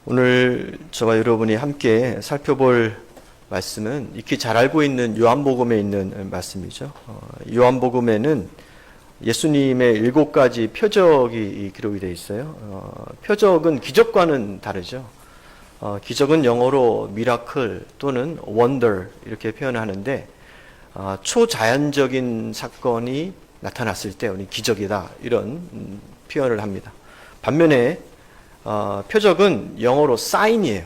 오늘 저와 여러분이 함께 살펴볼 말씀은 익히 잘 알고 있는 요한복음에 있는 말씀이죠. 요한복음에는 예수님의 7가지 표적이 기록이 되어 있어요. 표적은 기적과는 다르죠. 기적은 영어로 미라클 또는 원더 이렇게 표현하는데 초자연적인 사건이 나타났을 때 우리 기적이다 이런 표현을 합니다. 반면에 표적은 영어로 사인이에요.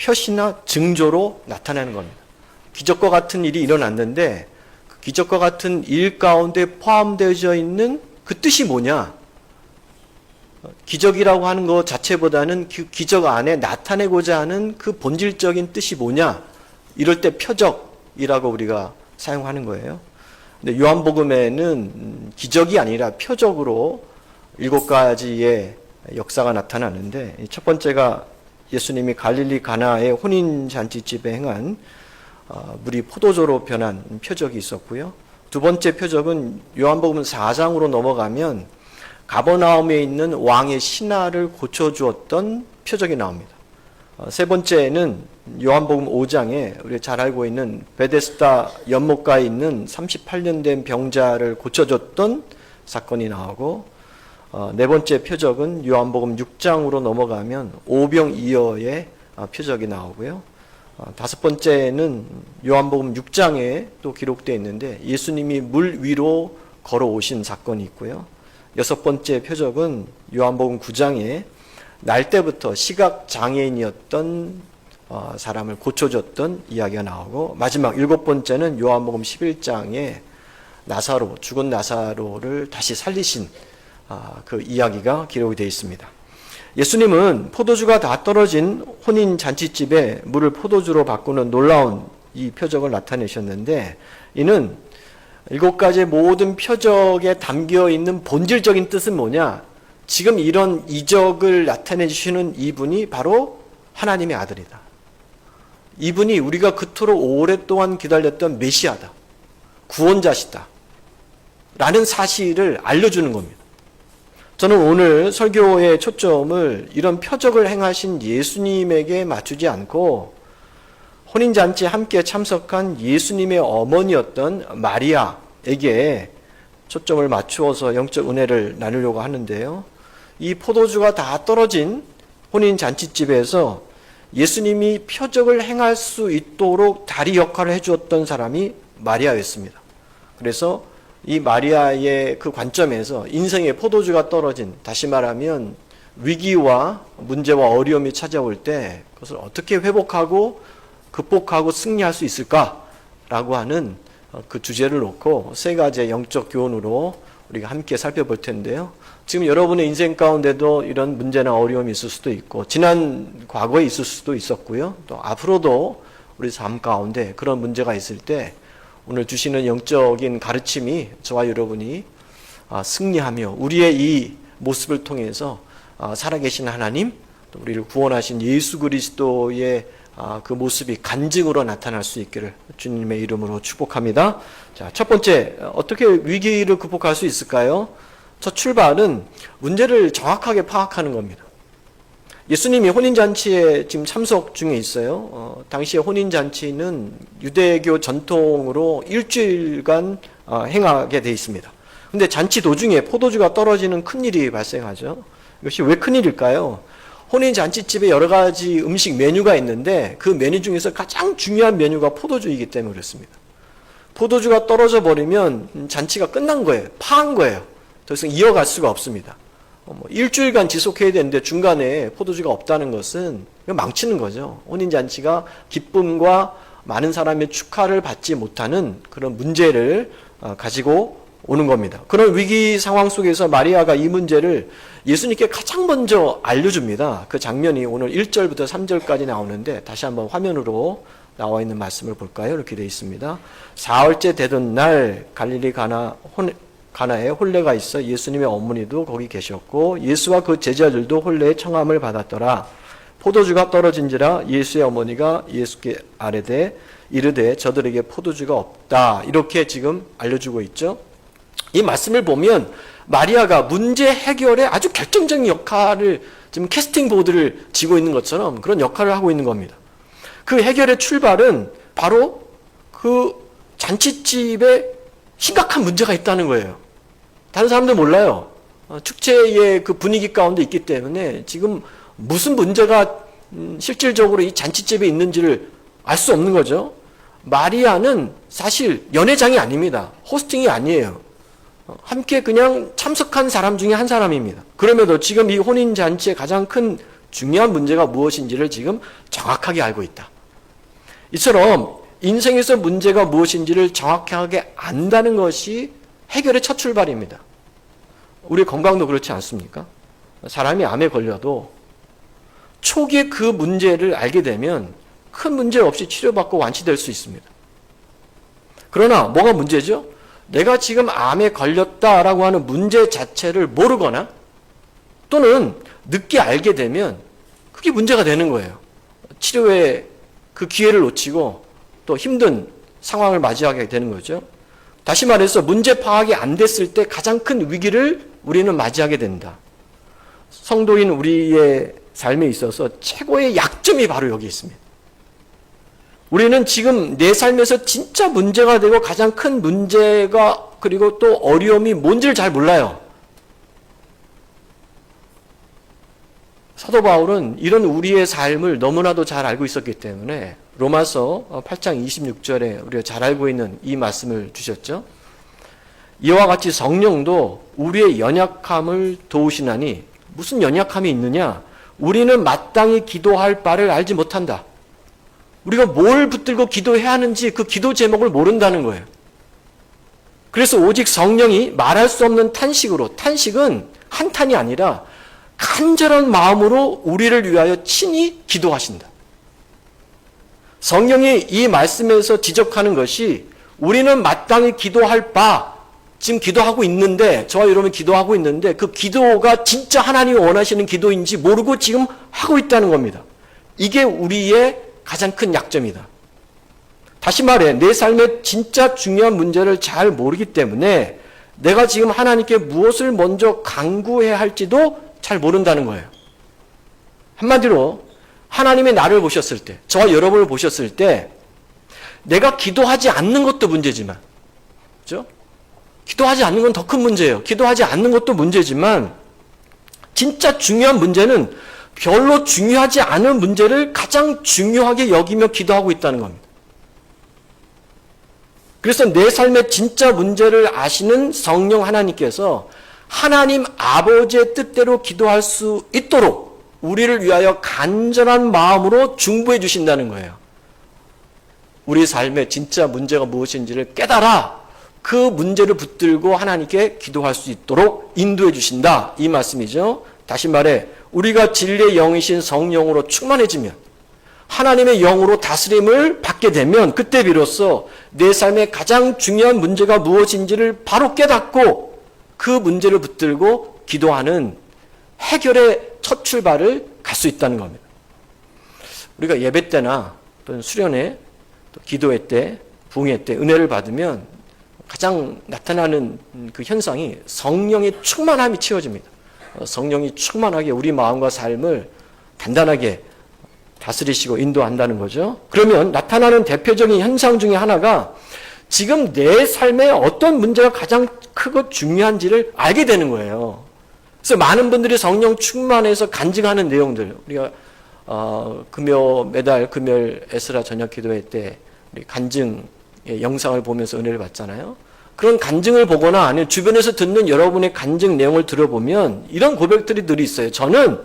표시나 징조로 나타내는 겁니다. 기적과 같은 일이 일어났는데 그 기적과 같은 일 가운데 포함되어 있는 그 뜻이 뭐냐? 기적이라고 하는 것 자체보다는 그 기적 안에 나타내고자 하는 그 본질적인 뜻이 뭐냐? 이럴 때 표적이라고 우리가 사용하는 거예요. 근데 요한복음에는 기적이 아니라 표적으로 7가지의 역사가 나타나는데, 첫 번째가 예수님이 갈릴리 가나의 혼인잔치집에 행한 물이 포도주로 변한 표적이 있었고요. 두 번째 표적은 요한복음 4장으로 넘어가면 가버나움에 있는 왕의 신하를 고쳐주었던 표적이 나옵니다. 세 번째는 요한복음 5장에 우리가 잘 알고 있는 베데스다 연못가에 있는 38년 된 병자를 고쳐줬던 사건이 나오고, 네 번째 표적은 요한복음 6장으로 넘어가면 오병이어의 표적이 나오고요. 다섯 번째는 요한복음 6장에 또 기록되어 있는데 예수님이 물 위로 걸어오신 사건이 있고요. 여섯 번째 표적은 요한복음 9장에 날 때부터 시각장애인이었던 사람을 고쳐줬던 이야기가 나오고, 마지막 일곱 번째는 요한복음 11장에 나사로, 죽은 나사로를 다시 살리신 그 이야기가 기록이 되어 있습니다. 예수님은 포도주가 다 떨어진 혼인 잔치집에 물을 포도주로 바꾸는 놀라운 이 표적을 나타내셨는데, 이는 7가지의 모든 표적에 담겨 있는 본질적인 뜻은 뭐냐? 지금 이런 이적을 나타내 주시는 이분이 바로 하나님의 아들이다. 이분이 우리가 그토록 오랫동안 기다렸던 메시아다. 구원자시다. 라는 사실을 알려주는 겁니다. 저는 오늘 설교의 초점을 이런 표적을 행하신 예수님에게 맞추지 않고 혼인잔치에 함께 참석한 예수님의 어머니였던 마리아에게 초점을 맞추어서 영적 은혜를 나누려고 하는데요. 이 포도주가 다 떨어진 혼인잔치집에서 예수님이 표적을 행할 수 있도록 다리 역할을 해주었던 사람이 마리아였습니다. 그래서 이 마리아의 그 관점에서 인생의 포도주가 떨어진, 다시 말하면 위기와 문제와 어려움이 찾아올 때 그것을 어떻게 회복하고 극복하고 승리할 수 있을까라고 하는 그 주제를 놓고 3가지의 영적 교훈으로 우리가 함께 살펴볼 텐데요. 지금 여러분의 인생 가운데도 이런 문제나 어려움이 있을 수도 있고, 지난 과거에 있을 수도 있었고요. 또 앞으로도 우리 삶 가운데 그런 문제가 있을 때 오늘 주시는 영적인 가르침이 저와 여러분이 승리하며 우리의 이 모습을 통해서 살아계신 하나님, 또 우리를 구원하신 예수 그리스도의 그 모습이 간증으로 나타날 수 있기를 주님의 이름으로 축복합니다. 자, 첫 번째, 어떻게 위기를 극복할 수 있을까요? 첫 출발은 문제를 정확하게 파악하는 겁니다. 예수님이 혼인잔치에 지금 참석 중에 있어요. 당시의 혼인잔치는 유대교 전통으로 일주일간 행하게 되어 있습니다. 근데 잔치 도중에 포도주가 떨어지는 큰일이 발생하죠. 이것이 왜 큰일일까요? 혼인잔치집에 여러 가지 음식 메뉴가 있는데 그 메뉴 중에서 가장 중요한 메뉴가 포도주이기 때문에 그렇습니다. 포도주가 떨어져 버리면 잔치가 끝난 거예요. 파한 거예요. 더 이상 이어갈 수가 없습니다. 일주일간 지속해야 되는데 중간에 포도주가 없다는 것은 망치는 거죠. 혼인잔치가 기쁨과 많은 사람의 축하를 받지 못하는 그런 문제를 가지고 오는 겁니다. 그런 위기 상황 속에서 마리아가 이 문제를 예수님께 가장 먼저 알려줍니다. 그 장면이 오늘 1절부터 3절까지 나오는데 다시 한번 화면으로 나와 있는 말씀을 볼까요? 이렇게 되어 있습니다. 4월째 되던 날 갈릴리 가나에 혼례가 있어 예수님의 어머니도 거기 계셨고 예수와 그 제자들도 혼례의 청함을 받았더라. 포도주가 떨어진지라 예수의 어머니가 예수께 아뢰되 이르되 저들에게 포도주가 없다. 이렇게 지금 알려주고 있죠. 이 말씀을 보면 마리아가 문제 해결에 아주 결정적인 역할을 지금 캐스팅 보드를 쥐고 있는 것처럼 그런 역할을 하고 있는 겁니다. 그 해결의 출발은 바로 그 잔칫집에 심각한 문제가 있다는 거예요. 다른 사람들 몰라요. 축제의 그 분위기 가운데 있기 때문에 지금 무슨 문제가 실질적으로 이 잔칫집에 있는지를 알 수 없는 거죠. 마리아는 사실 연회장이 아닙니다. 호스팅이 아니에요. 함께 그냥 참석한 사람 중에 한 사람입니다. 그럼에도 지금 이 혼인잔치의 가장 큰 중요한 문제가 무엇인지를 지금 정확하게 알고 있다. 이처럼 인생에서 문제가 무엇인지를 정확하게 안다는 것이 해결의 첫 출발입니다. 우리 건강도 그렇지 않습니까? 사람이 암에 걸려도 초기에 그 문제를 알게 되면 큰 문제 없이 치료받고 완치될 수 있습니다. 그러나 뭐가 문제죠? 내가 지금 암에 걸렸다라고 하는 문제 자체를 모르거나 또는 늦게 알게 되면 그게 문제가 되는 거예요. 치료의 그 기회를 놓치고 또 힘든 상황을 맞이하게 되는 거죠. 다시 말해서 문제 파악이 안 됐을 때 가장 큰 위기를 우리는 맞이하게 된다. 성도인 우리의 삶에 있어서 최고의 약점이 바로 여기 있습니다. 우리는 지금 내 삶에서 진짜 문제가 되고 가장 큰 문제가 그리고 또 어려움이 뭔지를 잘 몰라요. 사도 바울은 이런 우리의 삶을 너무나도 잘 알고 있었기 때문에 로마서 8장 26절에 우리가 잘 알고 있는 이 말씀을 주셨죠. 이와 같이 성령도 우리의 연약함을 도우시나니 무슨 연약함이 있느냐? 우리는 마땅히 기도할 바를 알지 못한다. 우리가 뭘 붙들고 기도해야 하는지 그 기도 제목을 모른다는 거예요. 그래서 오직 성령이 말할 수 없는 탄식으로, 탄식은 한탄이 아니라 간절한 마음으로 우리를 위하여 친히 기도하신다. 성령이 이 말씀에서 지적하는 것이 우리는 마땅히 기도할 바, 지금 기도하고 있는데, 저와 여러분 기도하고 있는데 그 기도가 진짜 하나님이 원하시는 기도인지 모르고 지금 하고 있다는 겁니다. 이게 우리의 가장 큰 약점이다. 다시 말해 내 삶의 진짜 중요한 문제를 잘 모르기 때문에 내가 지금 하나님께 무엇을 먼저 간구해야 할지도 잘 모른다는 거예요. 한마디로 하나님의 나를 보셨을 때, 저와 여러분을 보셨을 때 내가 기도하지 않는 것도 문제지만, 그렇죠? 기도하지 않는 건 더 큰 문제예요. 기도하지 않는 것도 문제지만 진짜 중요한 문제는 별로 중요하지 않은 문제를 가장 중요하게 여기며 기도하고 있다는 겁니다. 그래서 내 삶의 진짜 문제를 아시는 성령 하나님께서 하나님 아버지의 뜻대로 기도할 수 있도록 우리를 위하여 간절한 마음으로 중보해 주신다는 거예요. 우리 삶의 진짜 문제가 무엇인지를 깨달아 그 문제를 붙들고 하나님께 기도할 수 있도록 인도해 주신다. 이 말씀이죠. 다시 말해 우리가 진리의 영이신 성령으로 충만해지면 하나님의 영으로 다스림을 받게 되면 그때 비로소 내 삶의 가장 중요한 문제가 무엇인지를 바로 깨닫고 그 문제를 붙들고 기도하는 해결의 첫 출발을 갈 수 있다는 겁니다. 우리가 예배 때나 또는 수련회, 또 기도회 때, 부흥회 때 은혜를 받으면 가장 나타나는 그 현상이 성령의 충만함이 채워집니다. 성령이 충만하게 우리 마음과 삶을 단단하게 다스리시고 인도한다는 거죠. 그러면 나타나는 대표적인 현상 중에 하나가 지금 내 삶에 어떤 문제가 가장 크고 중요한지를 알게 되는 거예요. 그래서 많은 분들이 성령 충만해서 간증하는 내용들, 우리가 매달 금요일 에스라 저녁 기도회 때 우리 간증의 영상을 보면서 은혜를 받잖아요. 그런 간증을 보거나 아니면 주변에서 듣는 여러분의 간증 내용을 들어보면 이런 고백들이 늘 있어요. 저는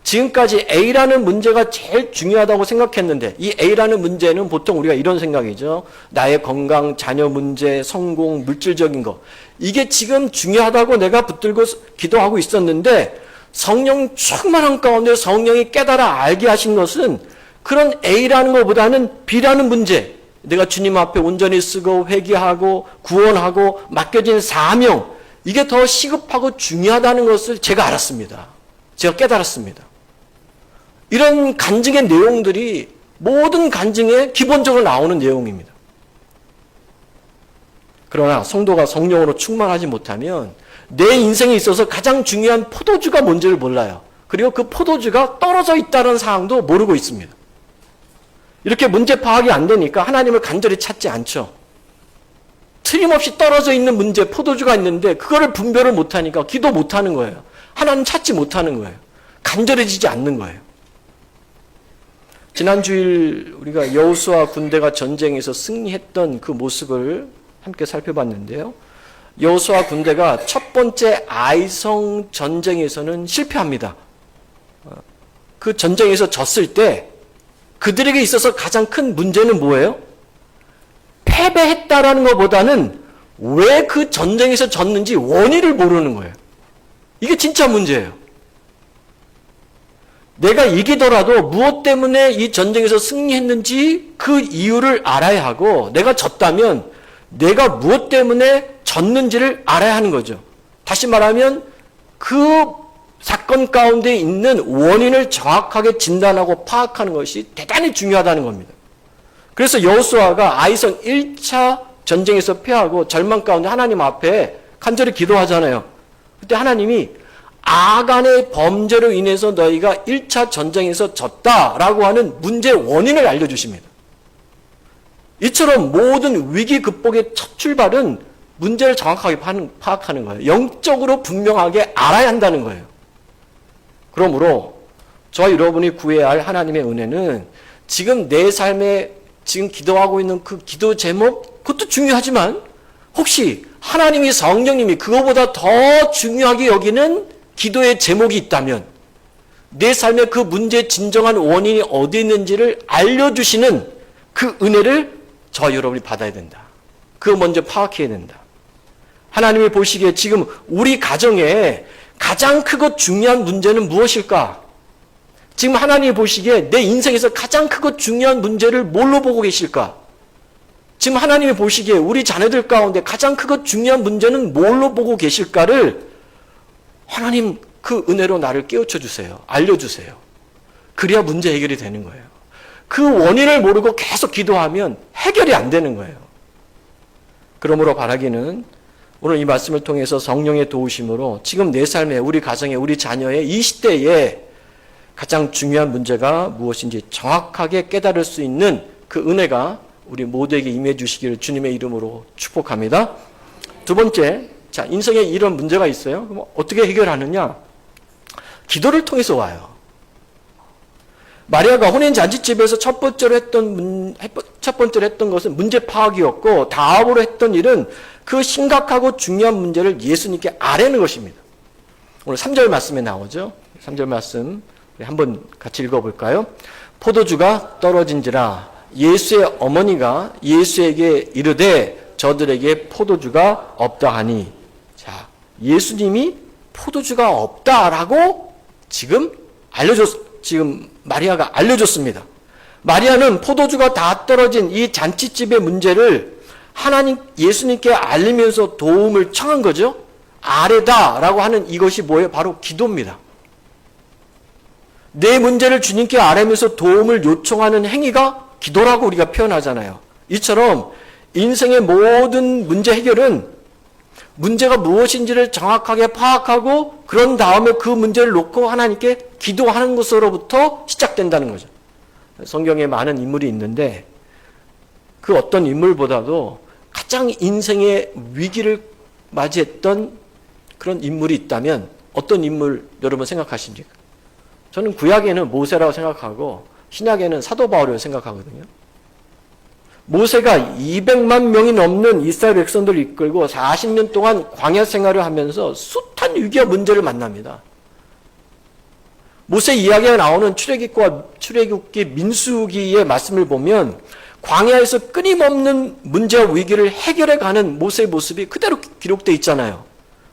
지금까지 A라는 문제가 제일 중요하다고 생각했는데 이 A라는 문제는 보통 우리가 이런 생각이죠. 나의 건강, 자녀 문제, 성공, 물질적인 거. 이게 지금 중요하다고 내가 붙들고 기도하고 있었는데 성령 충만한 가운데 성령이 깨달아 알게 하신 것은 그런 A라는 것보다는 B라는 문제, 내가 주님 앞에 온전히 쓰고 회개하고 구원하고 맡겨진 사명, 이게 더 시급하고 중요하다는 것을 제가 알았습니다. 제가 깨달았습니다. 이런 간증의 내용들이 모든 간증에 기본적으로 나오는 내용입니다. 그러나 성도가 성령으로 충만하지 못하면 내 인생에 있어서 가장 중요한 포도주가 뭔지를 몰라요. 그리고 그 포도주가 떨어져 있다는 사항도 모르고 있습니다. 이렇게 문제 파악이 안 되니까 하나님을 간절히 찾지 않죠. 틀림없이 떨어져 있는 문제, 포도주가 있는데 그거를 분별을 못하니까 기도 못하는 거예요. 하나님 찾지 못하는 거예요. 간절해지지 않는 거예요. 지난 주일 우리가 여호수아 군대가 전쟁에서 승리했던 그 모습을 함께 살펴봤는데요. 여호수아 군대가 첫 번째 아이성 전쟁에서는 실패합니다. 그 전쟁에서 졌을 때 그들에게 있어서 가장 큰 문제는 뭐예요? 패배했다라는 것보다는 왜 그 전쟁에서 졌는지 원인을 모르는 거예요. 이게 진짜 문제예요. 내가 이기더라도 무엇 때문에 이 전쟁에서 승리했는지 그 이유를 알아야 하고, 내가 졌다면 내가 무엇 때문에 졌는지를 알아야 하는 거죠. 다시 말하면 그 사건 가운데 있는 원인을 정확하게 진단하고 파악하는 것이 대단히 중요하다는 겁니다. 그래서 여호수아가 아이성 1차 전쟁에서 패하고 절망 가운데 하나님 앞에 간절히 기도하잖아요. 그때 하나님이 아간의 범죄로 인해서 너희가 1차 전쟁에서 졌다라고 하는 문제의 원인을 알려주십니다. 이처럼 모든 위기 극복의 첫 출발은 문제를 정확하게 파악하는 거예요. 영적으로 분명하게 알아야 한다는 거예요. 그러므로 저와 여러분이 구해야 할 하나님의 은혜는 지금 내 삶에 지금 기도하고 있는 그 기도 제목, 그것도 중요하지만 혹시 하나님이 성령님이 그거보다 더 중요하게 여기는 기도의 제목이 있다면 내 삶의 그 문제의 진정한 원인이 어디 있는지를 알려주시는 그 은혜를 저와 여러분이 받아야 된다. 그거 먼저 파악해야 된다. 하나님이 보시기에 지금 우리 가정에 가장 크고 중요한 문제는 무엇일까? 지금 하나님이 보시기에 내 인생에서 가장 크고 중요한 문제를 뭘로 보고 계실까? 지금 하나님이 보시기에 우리 자녀들 가운데 가장 크고 중요한 문제는 뭘로 보고 계실까를 하나님 그 은혜로 나를 깨우쳐 주세요. 알려주세요. 그래야 문제 해결이 되는 거예요. 그 원인을 모르고 계속 기도하면 해결이 안 되는 거예요. 그러므로 바라기는 오늘 이 말씀을 통해서 성령의 도우심으로 지금 내 삶에, 우리 가정에, 우리 자녀의 이 시대에 가장 중요한 문제가 무엇인지 정확하게 깨달을 수 있는 그 은혜가 우리 모두에게 임해 주시기를 주님의 이름으로 축복합니다. 두 번째, 자, 인생에 이런 문제가 있어요. 그럼 어떻게 해결하느냐? 기도를 통해서 와요. 마리아가 혼인 잔치집에서 첫 번째로 했던 것은 문제 파악이었고, 다음으로 했던 일은 그 심각하고 중요한 문제를 예수님께 아뢰는 것입니다. 오늘 3절 말씀에 나오죠. 3절 말씀 한번 같이 읽어볼까요? 포도주가 떨어진지라 예수의 어머니가 예수에게 이르되 저들에게 포도주가 없다 하니. 자, 예수님이 포도주가 없다라고 지금 마리아가 알려줬습니다. 마리아는 포도주가 다 떨어진 이 잔치집의 문제를 예수님께 알리면서 도움을 청한 거죠. 아뢰다라고 하는 이것이 뭐예요? 바로 기도입니다. 내 문제를 주님께 아뢰면서 도움을 요청하는 행위가 기도라고 우리가 표현하잖아요. 이처럼 인생의 모든 문제 해결은 문제가 무엇인지를 정확하게 파악하고 그런 다음에 그 문제를 놓고 하나님께 기도하는 것으로부터 시작된다는 거죠. 성경에 많은 인물이 있는데 그 어떤 인물보다도 가장 인생의 위기를 맞이했던 그런 인물이 있다면 어떤 인물 여러분 생각하십니까? 저는 구약에는 모세라고 생각하고 신약에는 사도 바울이라고 생각하거든요. 모세가 200만 명이 넘는 이스라엘 백성들을 이끌고 40년 동안 광야 생활을 하면서 숱한 위기와 문제를 만납니다. 모세 이야기가 나오는 출애굽기 민수기의 말씀을 보면 광야에서 끊임없는 문제와 위기를 해결해가는 모세의 모습이 그대로 기록되어 있잖아요.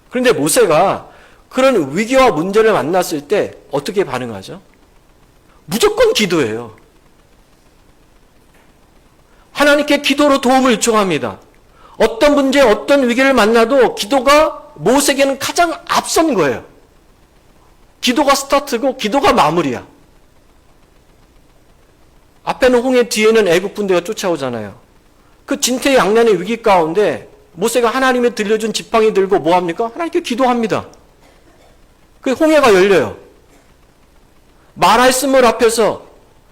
그런데 모세가 그런 위기와 문제를 만났을 때 어떻게 반응하죠? 무조건 기도해요. 하나님께 기도로 도움을 요청합니다. 어떤 문제, 어떤 위기를 만나도 기도가 모세에게는 가장 앞선 거예요. 기도가 스타트고 기도가 마무리야. 앞에는 홍해, 뒤에는 애국 군대가 쫓아오잖아요. 그 진퇴양난의 위기 가운데 모세가 하나님의 들려준 지팡이 들고 뭐 합니까? 하나님께 기도합니다. 그 홍해가 열려요. 마라의 쓴물 앞에서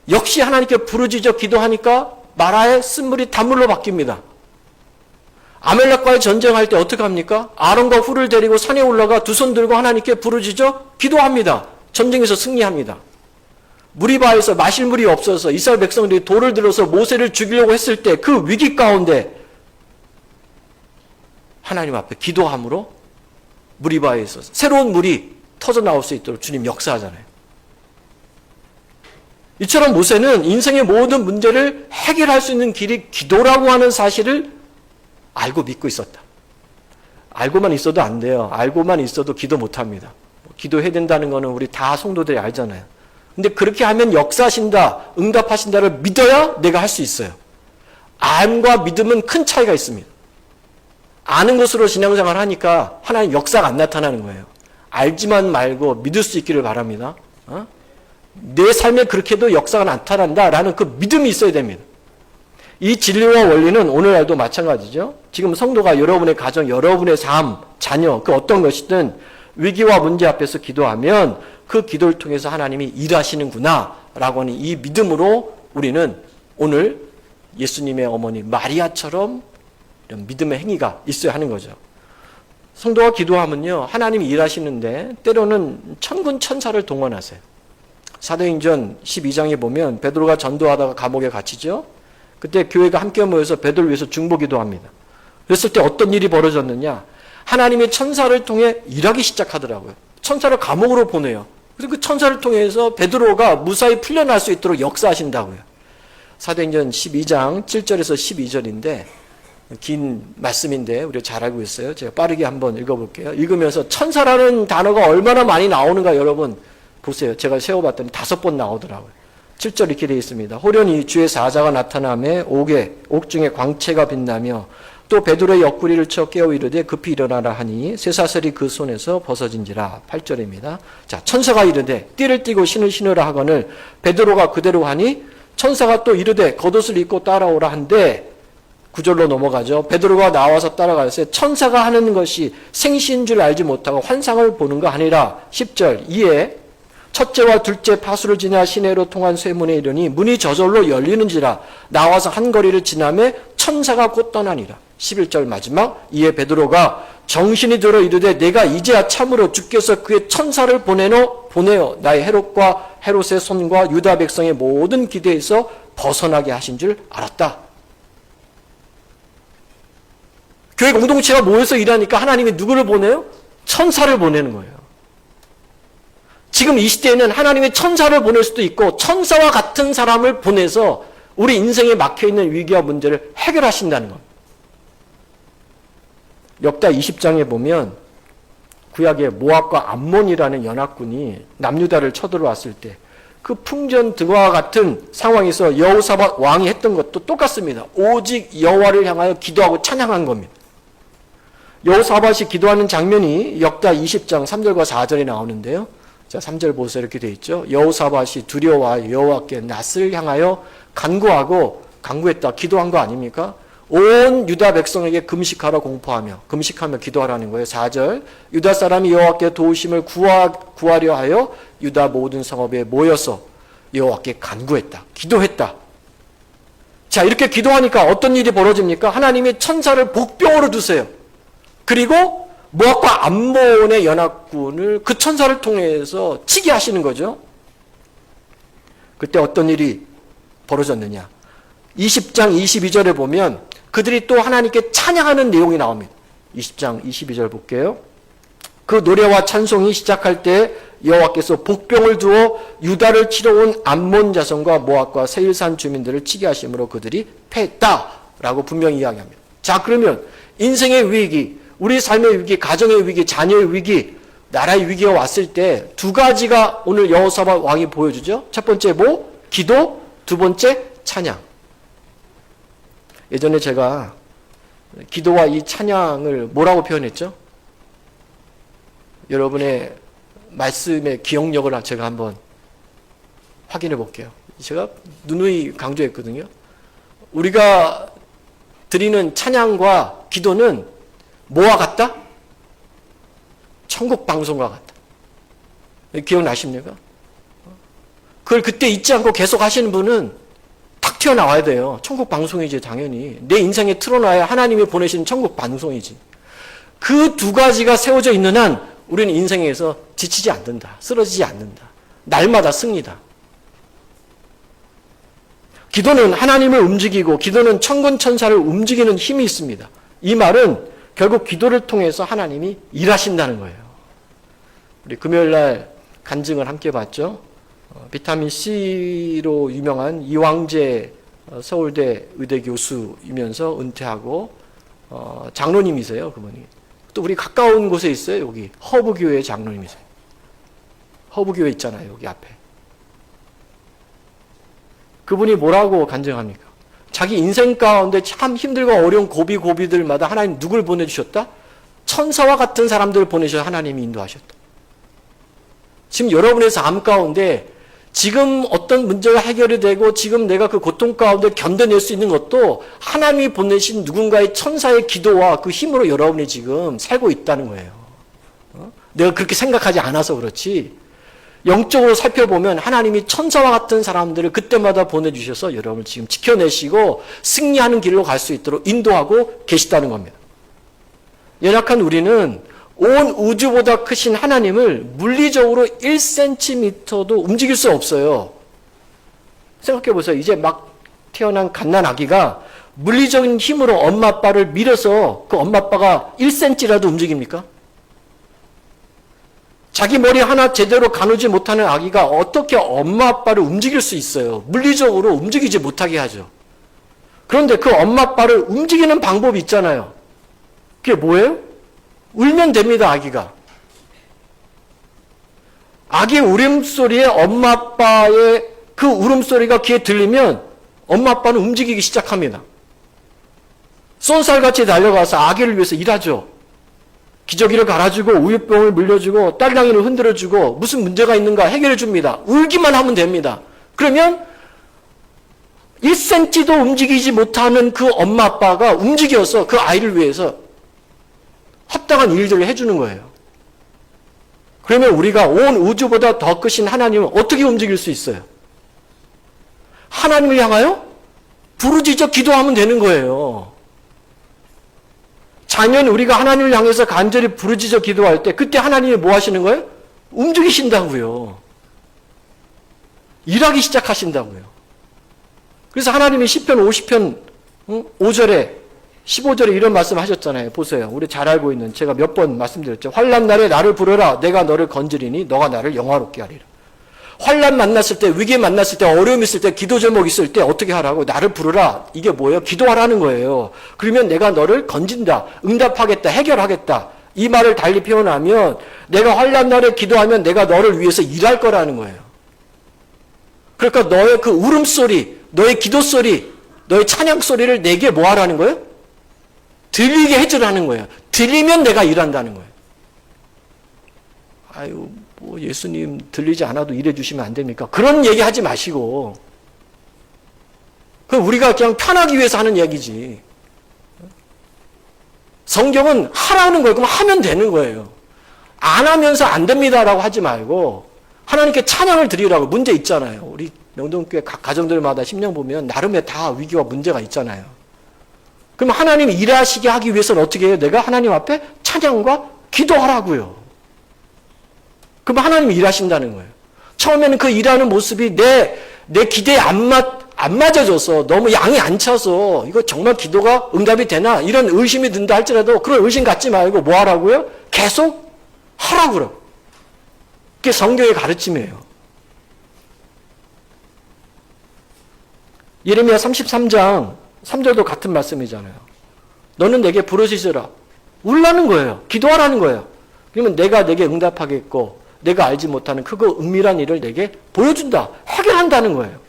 역시 하나님께 부르짖어 기도하니까 마라의 쓴물이 단물로 바뀝니다. 아멜렉과의 전쟁할 때 어떻게 합니까? 아론과 훌을 데리고 산에 올라가 두 손 들고 하나님께 부르짖어 기도합니다. 전쟁에서 승리합니다. 무리바에서 마실 물이 없어서 이스라엘 백성들이 돌을 들어서 모세를 죽이려고 했을 때 그 위기 가운데 하나님 앞에 기도함으로 무리바에서 새로운 물이 터져 나올 수 있도록 주님 역사하잖아요. 이처럼 모세는 인생의 모든 문제를 해결할 수 있는 길이 기도라고 하는 사실을 알고 믿고 있었다. 알고만 있어도 안 돼요. 알고만 있어도 기도 못합니다. 기도해야 된다는 거는 우리 다 성도들이 알잖아요. 근데 그렇게 하면 역사하신다, 응답하신다를 믿어야 내가 할 수 있어요. 암과 믿음은 큰 차이가 있습니다. 아는 것으로 신앙생활을 하니까 하나님 역사가 안 나타나는 거예요. 알지만 말고 믿을 수 있기를 바랍니다. 내 삶에 그렇게도 역사가 나타난다라는 그 믿음이 있어야 됩니다. 이 진리와 원리는 오늘날도 마찬가지죠. 지금 성도가 여러분의 가정, 여러분의 삶, 자녀, 그 어떤 것이든 위기와 문제 앞에서 기도하면 그 기도를 통해서 하나님이 일하시는구나 라고 하는 이 믿음으로 우리는 오늘 예수님의 어머니 마리아처럼 이런 믿음의 행위가 있어야 하는 거죠. 성도가 기도하면요, 하나님이 일하시는데 때로는 천군 천사를 동원하세요. 사도행전 12장에 보면 베드로가 전도하다가 감옥에 갇히죠. 그때 교회가 함께 모여서 베드로를 위해서 중보기도합니다. 그랬을 때 어떤 일이 벌어졌느냐? 하나님의 천사를 통해 일하기 시작하더라고요. 천사를 감옥으로 보내요. 그래서 그 천사를 통해서 베드로가 무사히 풀려날 수 있도록 역사하신다고요. 사도행전 12장 7절에서 12절인데 긴 말씀인데 우리가 잘 알고 있어요. 제가 빠르게 한번 읽어볼게요. 읽으면서 천사라는 단어가 얼마나 많이 나오는가 여러분 보세요. 제가 세어봤더니 5번 나오더라고요. 7절 이렇게 되어 있습니다. 호련히 주의 사자가 나타나매 옥 중에 광채가 빛나며 또 베드로의 옆구리를 쳐 깨어 이르되 급히 일어나라 하니 쇠사슬이 그 손에서 벗어진지라. 8절입니다. 자, 천사가 이르되 띠를 띠고 신을 신으라 하거늘 베드로가 그대로 하니 천사가 또 이르되 겉옷을 입고 따라오라 한데 9절로 넘어가죠. 베드로가 나와서 따라가서 천사가 하는 것이 생시인 줄 알지 못하고 환상을 보는 거 아니라. 10절 이에 첫째와 둘째 파수를 지나 시내로 통한 쇠문에 이르니 문이 저절로 열리는지라. 나와서 한 거리를 지나매 천사가 곧 떠나니라. 11절 마지막 이에 베드로가 정신이 들어 이르되 내가 이제야 참으로 주께서 그의 천사를 보내어 나의 헤롯과 헤롯의 손과 유다 백성의 모든 기대에서 벗어나게 하신 줄 알았다. 교회 공동체가 모여서 일하니까 하나님이 누구를 보내요? 천사를 보내는 거예요. 지금 이 시대에는 하나님의 천사를 보낼 수도 있고 천사와 같은 사람을 보내서 우리 인생에 막혀있는 위기와 문제를 해결하신다는 겁니다. 역다 20장에 보면 구약의 모압과 암몬이라는 연합군이 남유다를 쳐들어왔을 때 그 풍전 등화와 같은 상황에서 여호사밧 왕이 했던 것도 똑같습니다. 오직 여호와를 향하여 기도하고 찬양한 겁니다. 여호사밧이 기도하는 장면이 역다 20장 3절과 4절에 나오는데요. 자, 3절 보세요. 이렇게 되어 있죠. 여호사밧이 두려워하여 여호와께 낯을 향하여 간구했다. 기도한 거 아닙니까? 온 유다 백성에게 금식하라 공포하며 금식하며 기도하라는 거예요. 4절 유다 사람이 여호와께 도우심을 구하려 하여 유다 모든 성읍에 모여서 여호와께 간구했다. 기도했다. 자, 이렇게 기도하니까 어떤 일이 벌어집니까? 하나님이 천사를 복병으로 두세요. 그리고 모압과 암몬의 연합군을 그 천사를 통해서 치게 하시는 거죠. 그때 어떤 일이 벌어졌느냐? 20장 22절에 보면 그들이 또 하나님께 찬양하는 내용이 나옵니다. 20장 22절 볼게요. 그 노래와 찬송이 시작할 때 여호와께서 복병을 두어 유다를 치러 온 암몬 자손과 모압과 세일산 주민들을 치게 하심으로 그들이 패했다라고 분명히 이야기합니다. 자, 그러면 인생의 위기, 우리 삶의 위기, 가정의 위기, 자녀의 위기, 나라의 위기가 왔을 때 두 가지가 오늘 여호사밧 왕이 보여주죠. 첫 번째 뭐? 기도, 두 번째 찬양. 예전에 제가 기도와 이 찬양을 뭐라고 표현했죠? 여러분의 말씀의 기억력을 제가 한번 확인해 볼게요. 제가 누누이 강조했거든요. 우리가 드리는 찬양과 기도는 뭐와 같다? 천국 방송과 같다. 기억나십니까? 그걸 그때 잊지 않고 계속 하시는 분은 탁 튀어나와야 돼요. 천국 방송이지 당연히. 내 인생에 틀어놔야 하나님이 보내신 천국 방송이지. 그 두 가지가 세워져 있는 한 우리는 인생에서 지치지 않는다. 쓰러지지 않는다. 날마다 승리다. 기도는 하나님을 움직이고 기도는 천군 천사를 움직이는 힘이 있습니다. 이 말은 결국 기도를 통해서 하나님이 일하신다는 거예요. 우리 금요일 날 간증을 함께 봤죠. 비타민 C로 유명한 이왕재 서울대 의대 교수이면서 은퇴하고 장로님이세요. 그분이. 또 우리 가까운 곳에 있어요. 여기 허브교회 장로님이세요. 허브교회 있잖아요. 여기 앞에. 그분이 뭐라고 간증합니까? 자기 인생 가운데 참 힘들고 어려운 고비들마다 하나님 누굴 보내주셨다? 천사와 같은 사람들을 보내셔서 하나님이 인도하셨다. 지금 여러분의 삶 가운데 지금 어떤 문제가 해결이 되고 지금 내가 그 고통 가운데 견뎌낼 수 있는 것도 하나님이 보내신 누군가의 천사의 기도와 그 힘으로 여러분이 지금 살고 있다는 거예요. 내가 그렇게 생각하지 않아서 그렇지. 영적으로 살펴보면 하나님이 천사와 같은 사람들을 그때마다 보내주셔서 여러분을 지금 지켜내시고 승리하는 길로 갈 수 있도록 인도하고 계시다는 겁니다. 연약한 우리는 온 우주보다 크신 하나님을 물리적으로 1cm도 움직일 수 없어요. 생각해 보세요. 이제 막 태어난 갓난 아기가 물리적인 힘으로 엄마 아빠를 밀어서 그 엄마 아빠가 1cm라도 움직입니까? 자기 머리 하나 제대로 가누지 못하는 아기가 어떻게 엄마 아빠를 움직일 수 있어요? 물리적으로 움직이지 못하게 하죠. 그런데 그 엄마 아빠를 움직이는 방법이 있잖아요. 그게 뭐예요? 울면 됩니다, 아기가. 아기 울음소리에 엄마 아빠의 그 울음소리가 귀에 들리면 엄마 아빠는 움직이기 시작합니다. 쏜살같이 달려가서 아기를 위해서 일하죠. 기저귀를 갈아주고 우유병을 물려주고 딸랑이를 흔들어주고 무슨 문제가 있는가 해결해 줍니다. 울기만 하면 됩니다. 그러면 1cm도 움직이지 못하는 그 엄마 아빠가 움직여서 그 아이를 위해서 합당한 일들을 해주는 거예요. 그러면 우리가 온 우주보다 더 크신 하나님은 어떻게 움직일 수 있어요? 하나님을 향하여 부르짖어 기도하면 되는 거예요. 자녀는 우리가 하나님을 향해서 간절히 부르짖어 기도할 때 그때 하나님이 뭐 하시는 거예요? 움직이신다고요. 일하기 시작하신다고요. 그래서 하나님이 시편 50편 5절에 15절에 이런 말씀 하셨잖아요. 보세요. 우리 잘 알고 있는 제가 몇 번 말씀드렸죠. 환난 날에 나를 부르라. 내가 너를 건지리니 너가 나를 영화롭게 하리라. 환난 만났을 때, 위기 만났을 때, 어려움 있을 때, 기도 제목 있을 때 어떻게 하라고? 나를 부르라. 이게 뭐예요? 기도하라는 거예요. 그러면 내가 너를 건진다. 응답하겠다. 해결하겠다. 이 말을 달리 표현하면 내가 환난 날에 기도하면 내가 너를 위해서 일할 거라는 거예요. 그러니까 너의 그 울음소리, 너의 기도소리, 너의 찬양소리를 내게 뭐 하라는 거예요? 들리게 해주라는 거예요. 들리면 내가 일한다는 거예요. 아유, 뭐 예수님 들리지 않아도 일해 주시면 안 됩니까? 그런 얘기 하지 마시고. 그럼 우리가 그냥 편하기 위해서 하는 얘기지. 성경은 하라는 거예요. 그럼 하면 되는 거예요. 안 하면서 안 됩니다라고 하지 말고 하나님께 찬양을 드리라고. 문제 있잖아요. 우리 명동교회 각 가정들마다 심령 보면 나름의 다 위기와 문제가 있잖아요. 그럼 하나님이 일하시게 하기 위해서는 어떻게 해요? 내가 하나님 앞에 찬양과 기도하라고요. 그럼 하나님이 일하신다는 거예요. 처음에는 그 일하는 모습이 내 기대에 안 맞아져서 너무 양이 안 차서 이거 정말 기도가 응답이 되나? 이런 의심이 든다 할지라도 그런 의심 갖지 말고 뭐 하라고요? 계속 하라고요. 그게 성경의 가르침이에요. 예레미야 33장 3절도 같은 말씀이잖아요. 너는 내게 부르짖으라. 울라는 거예요. 기도하라는 거예요. 그러면 내가 내게 응답하겠고 내가 알지 못하는 크고 은밀한 일을 내게 보여준다. 해결한다는 거예요.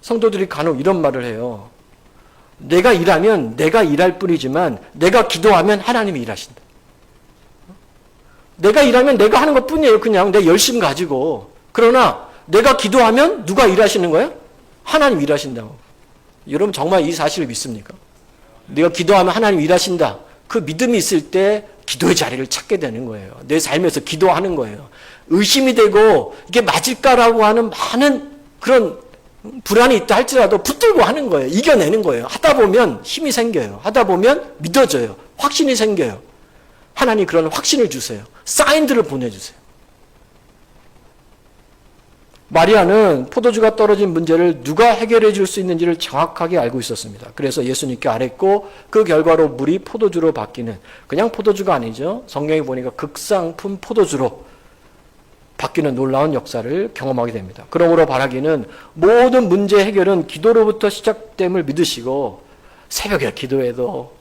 성도들이 간혹 이런 말을 해요. 내가 일하면 내가 일할 뿐이지만 내가 기도하면 하나님이 일하신다. 내가 일하면 내가 하는 것 뿐이에요. 그냥 내 열심 가지고. 그러나 내가 기도하면 누가 일하시는 거예요? 하나님 일하신다고. 여러분 정말 이 사실을 믿습니까? 내가 기도하면 하나님 일하신다. 그 믿음이 있을 때 기도의 자리를 찾게 되는 거예요. 내 삶에서 기도하는 거예요. 의심이 되고 이게 맞을까라고 하는 많은 그런 불안이 있다 할지라도 붙들고 하는 거예요. 이겨내는 거예요. 하다 보면 힘이 생겨요. 하다 보면 믿어져요. 확신이 생겨요. 하나님 그런 확신을 주세요. 사인들을 보내주세요. 마리아는 포도주가 떨어진 문제를 누가 해결해 줄 수 있는지를 정확하게 알고 있었습니다. 그래서 예수님께 아뢰고 그 결과로 물이 포도주로 바뀌는, 그냥 포도주가 아니죠. 성경에 보니까 극상품 포도주로 바뀌는 놀라운 역사를 경험하게 됩니다. 그러므로 바라기는 모든 문제 해결은 기도로부터 시작됨을 믿으시고 새벽에 기도해도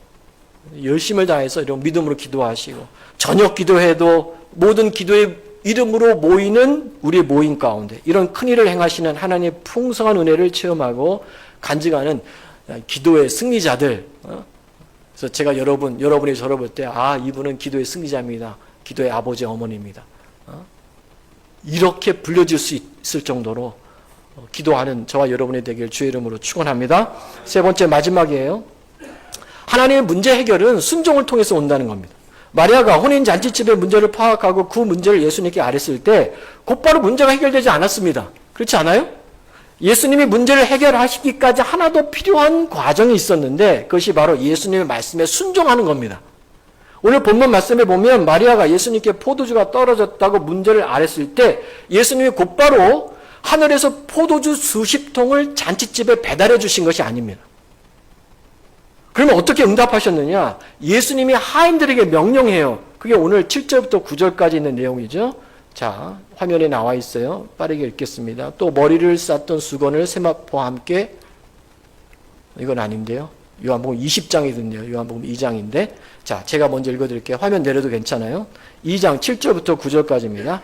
열심을 다해서 이런 믿음으로 기도하시고 저녁 기도해도 모든 기도의 이름으로 모이는 우리의 모임 가운데 이런 큰일을 행하시는 하나님의 풍성한 은혜를 체험하고 간증하는 기도의 승리자들. 그래서 제가 여러분이 저를 볼 때 이분은 기도의 승리자입니다. 기도의 아버지 어머니입니다. 이렇게 불려질 수 있을 정도로 기도하는 저와 여러분이 되길 주의 이름으로 축원합니다. 세 번째 마지막이에요. 하나님의 문제 해결은 순종을 통해서 온다는 겁니다. 마리아가 혼인잔치집의 문제를 파악하고 그 문제를 예수님께 아뢰었을 때 곧바로 문제가 해결되지 않았습니다. 그렇지 않아요? 예수님이 문제를 해결하시기까지 하나도 필요한 과정이 있었는데 그것이 바로 예수님의 말씀에 순종하는 겁니다. 오늘 본문 말씀에 보면 마리아가 예수님께 포도주가 떨어졌다고 문제를 아뢰었을 때 예수님이 곧바로 하늘에서 포도주 수십 통을 잔치집에 배달해 주신 것이 아닙니다. 그러면 어떻게 응답하셨느냐? 예수님이 하인들에게 명령해요. 그게 오늘 7절부터 9절까지 있는 내용이죠. 자, 화면에 나와 있어요. 빠르게 읽겠습니다. 또 머리를 쌌던 수건을 세마포와 함께, 이건 아닌데요. 요한복음 20장이거든요. 요한복음 2장인데. 자, 제가 먼저 읽어드릴게요. 화면 내려도 괜찮아요. 2장 7절부터 9절까지입니다.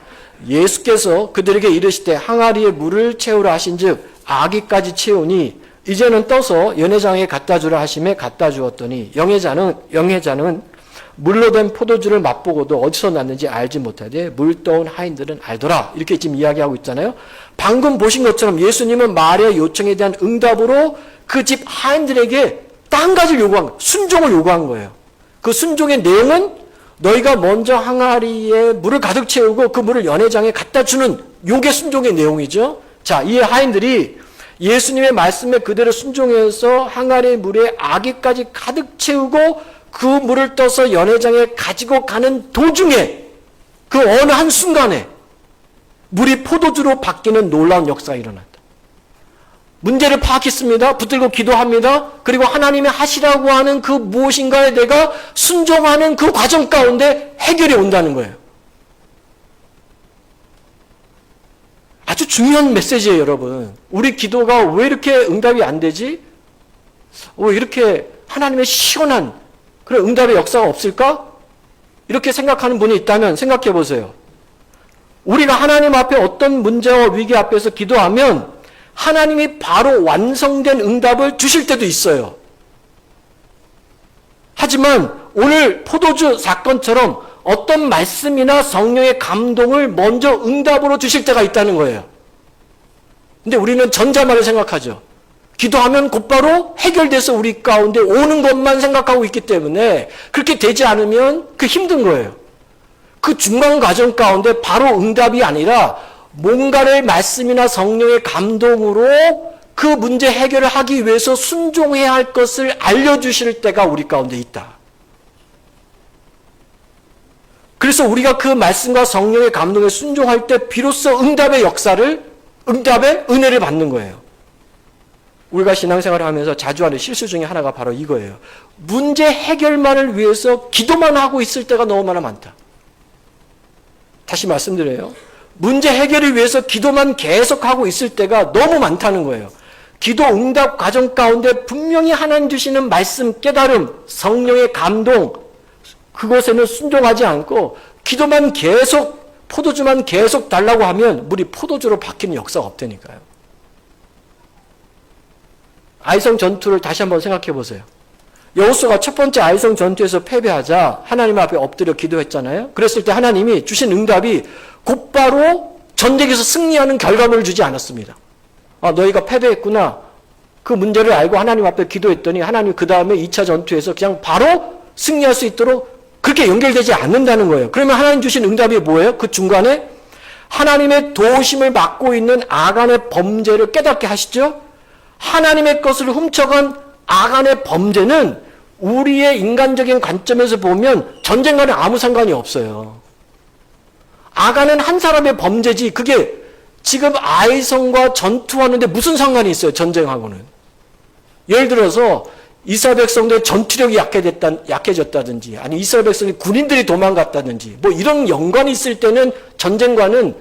예수께서 그들에게 이르시되 항아리에 물을 채우라 하신즉 아기까지 채우니 이제는 떠서 연회장에 갖다 주라 하심에 갖다 주었더니 영회자는 물로 된 포도주를 맛보고도 어디서 났는지 알지 못하되 물 떠온 하인들은 알더라. 이렇게 지금 이야기하고 있잖아요. 방금 보신 것처럼 예수님은 마리아의 요청에 대한 응답으로 그 집 하인들에게 딱 한 가지를 요구한 거예요. 순종을 요구한 거예요. 그 순종의 내용은 너희가 먼저 항아리에 물을 가득 채우고 그 물을 연회장에 갖다 주는 요게 순종의 내용이죠. 자, 이 하인들이 예수님의 말씀에 그대로 순종해서 항아리의 물에 아기까지 가득 채우고 그 물을 떠서 연회장에 가지고 가는 도중에 그 어느 한순간에 물이 포도주로 바뀌는 놀라운 역사가 일어났다. 문제를 파악했습니다. 붙들고 기도합니다. 그리고 하나님이 하시라고 하는 그 무엇인가에 내가 순종하는 그 과정 가운데 해결이 온다는 거예요. 아주 중요한 메시지예요, 여러분. 우리 기도가 왜 이렇게 응답이 안 되지? 왜 이렇게 하나님의 시원한 그런 응답의 역사가 없을까? 이렇게 생각하는 분이 있다면 생각해 보세요. 우리가 하나님 앞에 어떤 문제와 위기 앞에서 기도하면 하나님이 바로 완성된 응답을 주실 때도 있어요. 하지만 오늘 포도주 사건처럼 어떤 말씀이나 성령의 감동을 먼저 응답으로 주실 때가 있다는 거예요. 근데 우리는 전자만을 생각하죠. 기도하면 곧바로 해결돼서 우리 가운데 오는 것만 생각하고 있기 때문에 그렇게 되지 않으면 그 힘든 거예요. 그 중간 과정 가운데 바로 응답이 아니라 뭔가를 말씀이나 성령의 감동으로 그 문제 해결을 하기 위해서 순종해야 할 것을 알려주실 때가 우리 가운데 있다. 그래서 우리가 그 말씀과 성령의 감동에 순종할 때 비로소 응답의 응답의 은혜를 받는 거예요. 우리가 신앙생활을 하면서 자주 하는 실수 중에 하나가 바로 이거예요. 문제 해결만을 위해서 기도만 하고 있을 때가 너무 많다. 다시 말씀드려요. 문제 해결을 위해서 기도만 계속하고 있을 때가 너무 많다는 거예요. 기도 응답 과정 가운데 분명히 하나님 주시는 말씀, 깨달음, 성령의 감동, 그것에는 순종하지 않고 기도만 계속, 포도주만 계속 달라고 하면 물이 포도주로 바뀌는 역사가 없다니까요. 아이성 전투를 다시 한번 생각해 보세요. 여호수아가 첫 번째 아이성 전투에서 패배하자 하나님 앞에 엎드려 기도했잖아요. 그랬을 때 하나님이 주신 응답이 곧바로 전쟁에서 승리하는 결과물을 주지 않았습니다. 너희가 패배했구나. 그 문제를 알고 하나님 앞에 기도했더니 하나님 그 다음에 2차 전투에서 그냥 바로 승리할 수 있도록 그렇게 연결되지 않는다는 거예요. 그러면 하나님 주신 응답이 뭐예요? 그 중간에 하나님의 도우심을 맡고 있는 아간의 범죄를 깨닫게 하시죠. 하나님의 것을 훔쳐간 아간의 범죄는 우리의 인간적인 관점에서 보면 전쟁과는 아무 상관이 없어요. 아간은 한 사람의 범죄지 그게 지금 아이성과 전투하는데 무슨 상관이 있어요? 전쟁하고는. 예를 들어서 이스라엘 백성들의 전투력이 약해졌다든지 아니 이스라엘 백성이 군인들이 도망갔다든지 뭐 이런 연관이 있을 때는 전쟁과는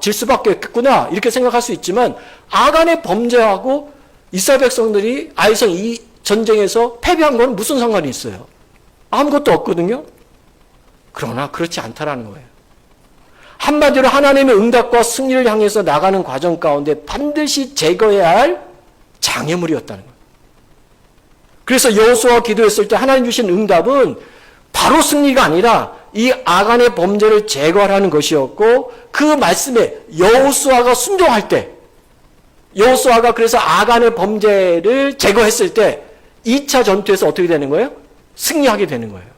질 수밖에 없겠구나 이렇게 생각할 수 있지만 아간의 범죄하고 이스라엘 백성들이 아이성 이 전쟁에서 패배한 건 무슨 상관이 있어요? 아무것도 없거든요. 그러나 그렇지 않다라는 거예요. 한마디로 하나님의 응답과 승리를 향해서 나가는 과정 가운데 반드시 제거해야 할 장애물이었다는 거예요. 그래서 여호수아가 기도했을 때 하나님 주신 응답은 바로 승리가 아니라 이 아간의 범죄를 제거하라는 것이었고 그 말씀에 여호수아가 순종할 때 여호수아가 그래서 아간의 범죄를 제거했을 때 2차 전투에서 어떻게 되는 거예요? 승리하게 되는 거예요.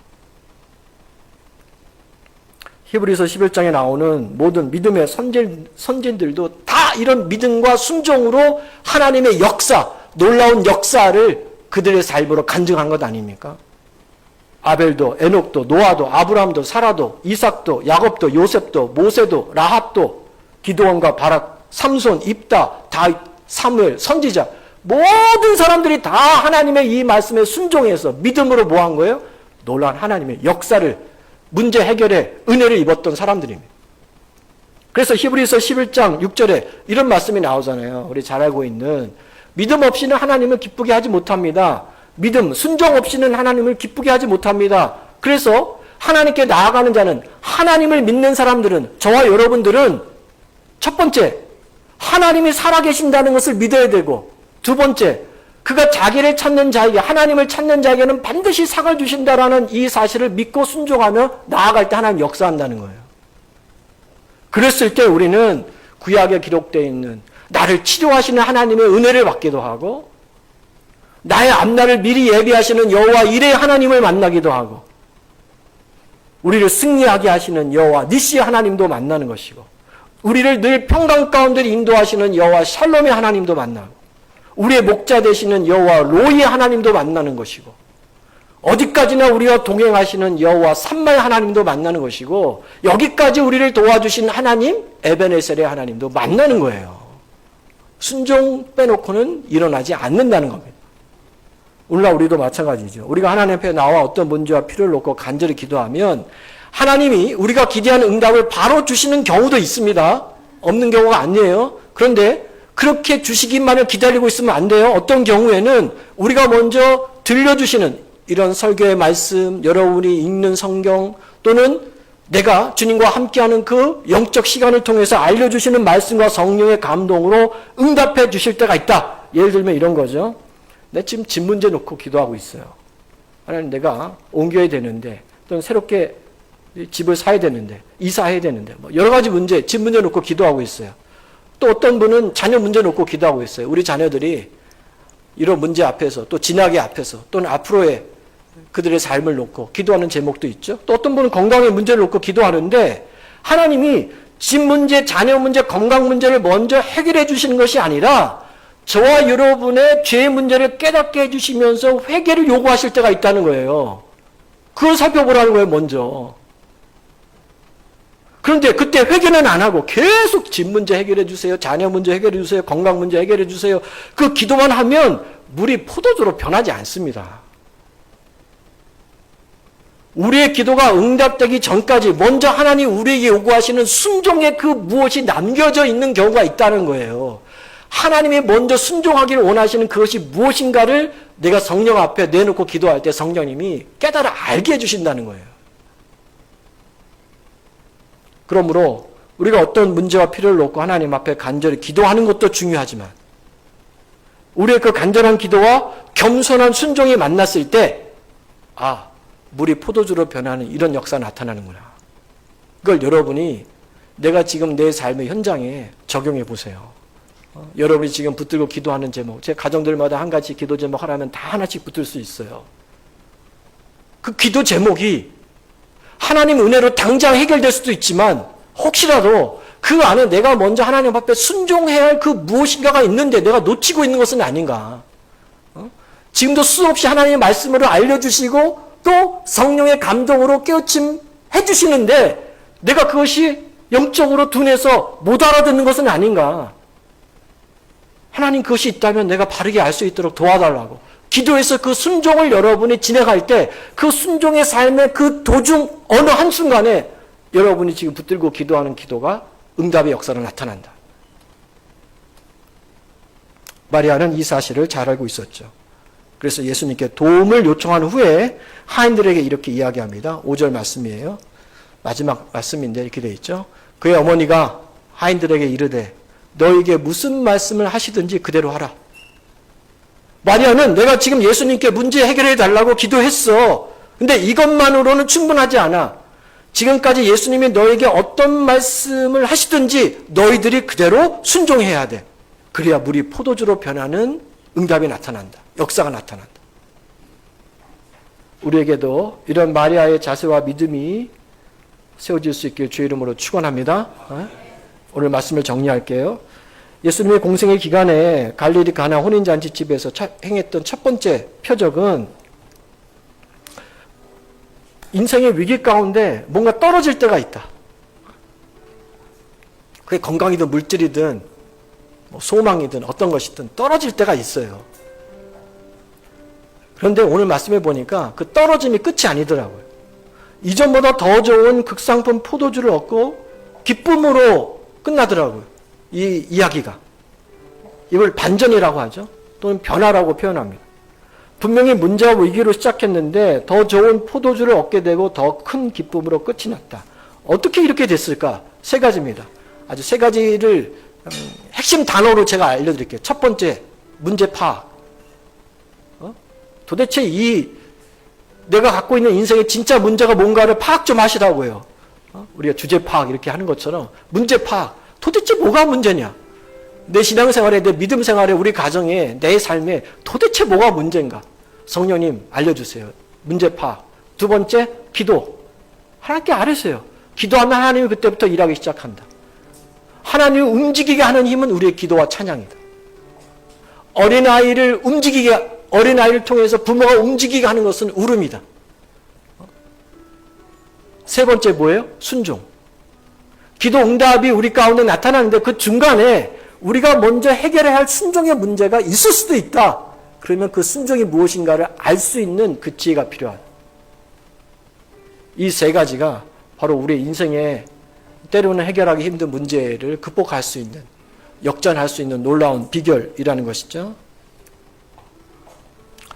히브리서 11장에 나오는 모든 믿음의 선진들도 다 이런 믿음과 순종으로 하나님의 역사, 놀라운 역사를 그들의 삶으로 간증한 것 아닙니까? 아벨도, 에녹도, 노아도, 아브라함도, 사라도, 이삭도, 야곱도, 요셉도, 모세도, 라합도, 기드온과 바락, 삼손, 입다, 다윗, 사무엘, 선지자 모든 사람들이 다 하나님의 이 말씀에 순종해서 믿음으로 뭐 한 거예요? 놀라운 하나님의 역사를 문제 해결에 은혜를 입었던 사람들입니다. 그래서 히브리서 11장 6절에 이런 말씀이 나오잖아요. 우리 잘 알고 있는 믿음 없이는 하나님을 기쁘게 하지 못합니다. 믿음, 순종 없이는 하나님을 기쁘게 하지 못합니다. 그래서 하나님께 나아가는 자는 하나님을 믿는 사람들은 저와 여러분들은 첫 번째 하나님이 살아계신다는 것을 믿어야 되고 두 번째 그가 자기를 찾는 자에게 하나님을 찾는 자에게는 반드시 상을 주신다라는 이 사실을 믿고 순종하며 나아갈 때 하나님 역사한다는 거예요. 그랬을 때 우리는 구약에 기록되어 있는 나를 치료하시는 하나님의 은혜를 받기도 하고 나의 앞날을 미리 예비하시는 여호와 이레의 하나님을 만나기도 하고 우리를 승리하게 하시는 여호와 니시 하나님도 만나는 것이고 우리를 늘 평강 가운데 인도하시는 여호와 샬롬의 하나님도 만나고 우리의 목자 되시는 여호와 로이의 하나님도 만나는 것이고 어디까지나 우리와 동행하시는 여호와 삼마의 하나님도 만나는 것이고 여기까지 우리를 도와주신 하나님 에베네셀의 하나님도 만나는 거예요. 순종 빼놓고는 일어나지 않는다는 겁니다. 오늘날 우리도 마찬가지죠. 우리가 하나님 앞에 나와 어떤 문제와 필요를 놓고 간절히 기도하면 하나님이 우리가 기대하는 응답을 바로 주시는 경우도 있습니다. 없는 경우가 아니에요. 그런데 그렇게 주시기만을 기다리고 있으면 안 돼요. 어떤 경우에는 우리가 먼저 들려주시는 이런 설교의 말씀, 여러분이 읽는 성경 또는 내가 주님과 함께하는 그 영적 시간을 통해서 알려주시는 말씀과 성령의 감동으로 응답해 주실 때가 있다. 예를 들면 이런 거죠. 내 지금 집 문제 놓고 기도하고 있어요. 하나님 내가 옮겨야 되는데 또는 새롭게 집을 사야 되는데 이사해야 되는데 뭐 여러 가지 문제, 집 문제 놓고 기도하고 있어요. 또 어떤 분은 자녀 문제 놓고 기도하고 있어요. 우리 자녀들이 이런 문제 앞에서 또 진학의 앞에서 또는 앞으로의 그들의 삶을 놓고 기도하는 제목도 있죠. 또 어떤 분은 건강의 문제를 놓고 기도하는데 하나님이 집 문제, 자녀 문제, 건강 문제를 먼저 해결해 주시는 것이 아니라 저와 여러분의 죄의 문제를 깨닫게 해주시면서 회개를 요구하실 때가 있다는 거예요. 그걸 살펴보라는 거예요, 먼저. 그런데 그때 회개는 안 하고 계속 집 문제 해결해 주세요. 자녀 문제 해결해 주세요. 건강 문제 해결해 주세요. 그 기도만 하면 물이 포도주로 변하지 않습니다. 우리의 기도가 응답되기 전까지 먼저 하나님 우리에게 요구하시는 순종의 그 무엇이 남겨져 있는 경우가 있다는 거예요. 하나님이 먼저 순종하기를 원하시는 그것이 무엇인가를 내가 성령 앞에 내놓고 기도할 때 성령님이 깨달아 알게 해주신다는 거예요. 그러므로 우리가 어떤 문제와 필요를 놓고 하나님 앞에 간절히 기도하는 것도 중요하지만 우리의 그 간절한 기도와 겸손한 순종이 만났을 때 물이 포도주로 변하는 이런 역사가 나타나는구나. 그걸 여러분이 내가 지금 내 삶의 현장에 적용해 보세요. 여러분이 지금 붙들고 기도하는 제목, 제 가정들마다 한 가지 기도 제목 하라면 다 하나씩 붙들 수 있어요. 그 기도 제목이 하나님 은혜로 당장 해결될 수도 있지만 혹시라도 그 안에 내가 먼저 하나님 앞에 순종해야 할 그 무엇인가가 있는데 내가 놓치고 있는 것은 아닌가. 지금도 수없이 하나님의 말씀으로 알려주시고 또 성령의 감동으로 깨우침 해주시는데 내가 그것이 영적으로 둔해서 못 알아듣는 것은 아닌가. 하나님 그것이 있다면 내가 바르게 알 수 있도록 도와달라고. 기도에서 그 순종을 여러분이 진행할 때 그 순종의 삶의 그 도중 어느 한순간에 여러분이 지금 붙들고 기도하는 기도가 응답의 역사로 나타난다. 마리아는 이 사실을 잘 알고 있었죠. 그래서 예수님께 도움을 요청한 후에 하인들에게 이렇게 이야기합니다. 5절 말씀이에요. 마지막 말씀인데 이렇게 되어 있죠. 그의 어머니가 하인들에게 이르되 너에게 무슨 말씀을 하시든지 그대로 하라. 마리아는 내가 지금 예수님께 문제 해결해 달라고 기도했어. 근데 이것만으로는 충분하지 않아. 지금까지 예수님이 너에게 어떤 말씀을 하시든지 너희들이 그대로 순종해야 돼. 그래야 물이 포도주로 변하는 응답이 나타난다. 역사가 나타난다. 우리에게도 이런 마리아의 자세와 믿음이 세워질 수 있길 주의 이름으로 축원합니다. 오늘 말씀을 정리할게요. 예수님의 공생의 기간에 갈릴리 가나 혼인잔치집에서 행했던 첫 번째 표적은 인생의 위기 가운데 뭔가 떨어질 때가 있다. 그게 건강이든 물질이든 소망이든 어떤 것이든 떨어질 때가 있어요. 그런데 오늘 말씀해 보니까 그 떨어짐이 끝이 아니더라고요. 이전보다 더 좋은 극상품 포도주를 얻고 기쁨으로 끝나더라고요. 이 이야기가. 이걸 반전이라고 하죠. 또는 변화라고 표현합니다. 분명히 문제와 위기로 시작했는데 더 좋은 포도주를 얻게 되고 더 큰 기쁨으로 끝이 났다. 어떻게 이렇게 됐을까? 세 가지입니다. 아주 세 가지를 핵심 단어로 제가 알려드릴게요. 첫 번째, 문제 파악. 도대체 내가 갖고 있는 인생의 진짜 문제가 뭔가를 파악 좀 하시라고요. 우리가 주제 파악 이렇게 하는 것처럼 문제 파악. 도대체 뭐가 문제냐? 내 신앙생활에, 내 믿음 생활에, 우리 가정에, 내 삶에 도대체 뭐가 문제인가? 성령님 알려주세요. 문제 파악. 두 번째, 기도. 하나님께 아뢰세요. 기도하면 하나님이 그때부터 일하기 시작한다. 하나님을 움직이게 하는 힘은 우리의 기도와 찬양이다. 어린아이를 통해서 부모가 움직이게 하는 것은 울음이다. 세 번째 뭐예요? 순종. 기도 응답이 우리 가운데 나타나는데 그 중간에 우리가 먼저 해결해야 할 순종의 문제가 있을 수도 있다. 그러면 그 순종이 무엇인가를 알 수 있는 그 지혜가 필요하다. 이 세 가지가 바로 우리의 인생에 때로는 해결하기 힘든 문제를 극복할 수 있는, 역전할 수 있는 놀라운 비결이라는 것이죠.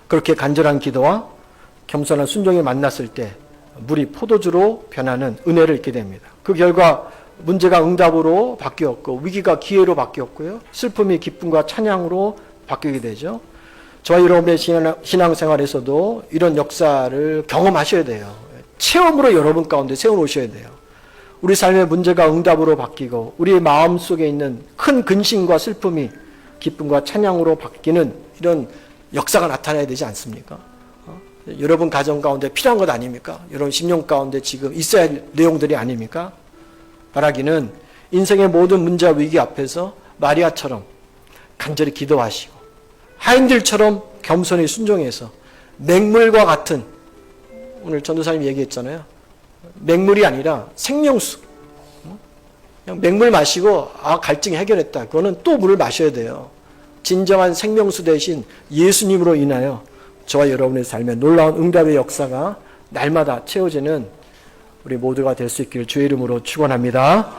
그렇게 간절한 기도와 겸손한 순종이 만났을 때 물이 포도주로 변하는 은혜를 잊게 됩니다. 그 결과 문제가 응답으로 바뀌었고 위기가 기회로 바뀌었고요. 슬픔이 기쁨과 찬양으로 바뀌게 되죠. 저와 여러분의 신앙생활에서도 이런 역사를 경험하셔야 돼요. 체험으로 여러분 가운데 세워놓으셔야 돼요. 우리 삶의 문제가 응답으로 바뀌고 우리의 마음속에 있는 큰 근심과 슬픔이 기쁨과 찬양으로 바뀌는 이런 역사가 나타나야 되지 않습니까? 여러분 가정 가운데 필요한 것 아닙니까? 여러분 심령 가운데 지금 있어야 할 내용들이 아닙니까? 바라기는 인생의 모든 문제와 위기 앞에서 마리아처럼 간절히 기도하시고 하인들처럼 겸손히 순종해서 맹물과 같은, 오늘 전도사님 얘기했잖아요. 맹물이 아니라 생명수. 그냥 맹물 마시고 갈증이 해결했다. 그거는 또 물을 마셔야 돼요. 진정한 생명수 대신 예수님으로 인하여 저와 여러분의 삶에 놀라운 응답의 역사가 날마다 채워지는 우리 모두가 될 수 있기를 주의 이름으로 축원합니다.